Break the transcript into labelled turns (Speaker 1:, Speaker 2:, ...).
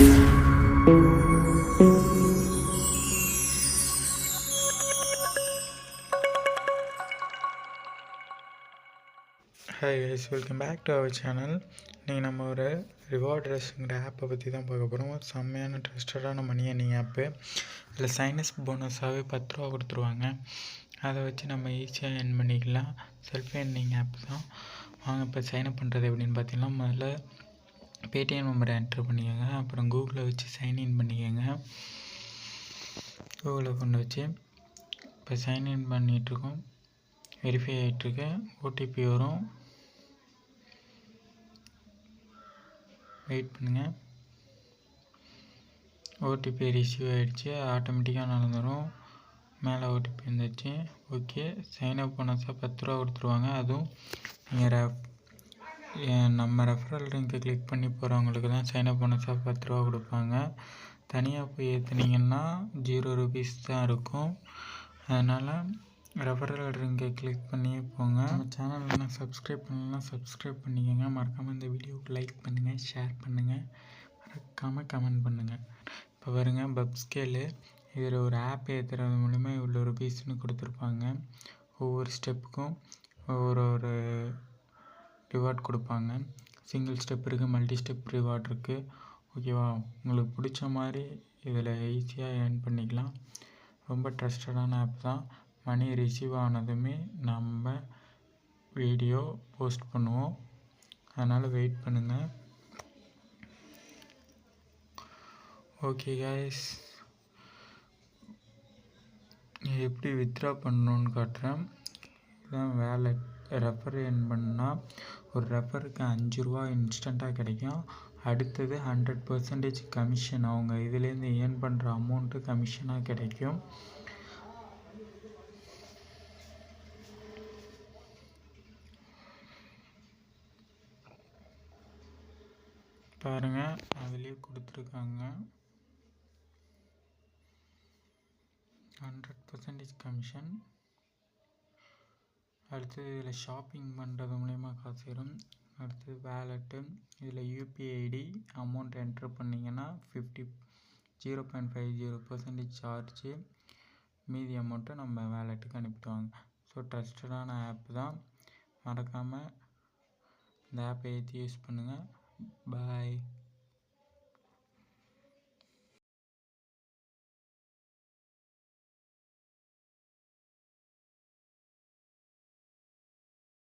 Speaker 1: Hi guys, welcome back to our channel. இன்றைக்கி நம்ம ஒரு ரிவார்ட் ரஷ்ங்கிற ஆப்பை பற்றி தான் பார்க்க போகிறோம். செம்மையான ட்ரஸ்டடான மணி ஏர்னிங் ஆப்பு. இதில் சைனஸ் போனஸாகவே 10 ரூபா கொடுத்துருவாங்க. அதை வச்சு நம்ம ஈஸியாக ஏர்ன் பண்ணிக்கலாம். செல்ஃப் ஏர்னிங் ஆப் தான். வாங்க இப்போ சைன்அப் பண்ணுறது எப்படின்னு பார்த்தீங்கன்னா, முதல்ல பேடிஎம் நம்பரை என்ட்ரு பண்ணிக்கோங்க. அப்புறம் கூகுளில் வச்சு சைன்இன் பண்ணிக்கோங்க. கூகுளில் கொண்டு வச்சு இப்போ சைன்இன் பண்ணிகிட்ருக்கோம். வெரிஃபை ஆகிட்டுருக்கு. ஓடிபி வரும், வெயிட் பண்ணுங்கள். ஓடிபி ரிசீவ் ஆகிடுச்சு, ஆட்டோமேட்டிக்காக நடந்துடும். மேலே ஓடிபி வந்துடுச்சு. ஓகே, சைன்அப் போனஸாக 10 ரூபா கொடுத்துருவாங்க. அதுவும் நீங்கள் நம்ம ரெஃபரல் லிங்கை கிளிக் பண்ணி போகிறவங்களுக்கு தான் சைன்அப் போனஸாக 10 ரூபா கொடுப்பாங்க. தனியாக போய் ஏற்றுனீங்கன்னா 0 ரூபீஸ் தான் இருக்கும். அதனால் ரெஃபரல் லிங்கை கிளிக் பண்ணியே போங்க. நம்ம சேனலில் சப்ஸ்கிரைப் பண்ணலாம், சப்ஸ்கிரைப் பண்ணிக்கோங்க. மறக்காமல் இந்த வீடியோவுக்கு லைக் பண்ணுங்கள், ஷேர் பண்ணுங்கள், மறக்காமல் கமெண்ட் பண்ணுங்கள். இப்போ வருங்க பப்ஸ்கேலு. இதில் ஒரு ஆப் ஏற்றுறது மூலிமா இவ்வளோ ருபீஸ்னு கொடுத்துருப்பாங்க. ஒவ்வொரு ஸ்டெப்புக்கும் ஒவ்வொரு ரிவார்ட் கொடுப்பாங்க. சிங்கிள் ஸ்டெப் இருக்குது, மல்டி ஸ்டெப் ரிவார்ட் இருக்குது. ஓகேவா, உங்களுக்கு பிடிச்ச மாதிரி இதில் ஈஸியாக ஏர்ன் பண்ணிக்கலாம். ரொம்ப ட்ரஸ்டடான ஆப் தான். மணி ரிசீவ் ஆனதுமே நம்ம வீடியோ போஸ்ட் பண்ணுவோம். அதனால் வெயிட் பண்ணுங்கள். ஓகே கைஸ், எப்படி வித்ட்ரா பண்ணணுன்னு காட்டுறேன். இதுதான் வேலெட். ரெஃபர் ஏர்ன் பண்ணால் ஒரு ரெஃபருக்கு 5 ரூபா இன்ஸ்டண்ட்டாக கிடைக்கும். அடுத்தது 100% கமிஷன். அவங்க இதுலேருந்து ஏர்ன் பண்ணுற அமௌண்ட்டு கமிஷனாக கிடைக்கும். பாருங்கள், அதுலேயே கொடுத்துருக்காங்க 100% கமிஷன். அடுத்தது இதில் ஷாப்பிங் பண்ணுறது மூலயமா காசு வரும். அடுத்தது வேலெட்டு. இதில் யூபிஐ ஐடி அமௌண்ட் என்ட்ரு பண்ணிங்கன்னா 0.50% சார்ஜு. மீதி அமௌண்ட்டை நம்ம வேலெட்டுக்கு அனுப்பிடுவாங்க. ஸோ ட்ரஸ்டடான ஆப் தான். மறக்காமல் இந்த ஆப்பை ஏற்றி யூஸ் பண்ணுங்கள். பாய்.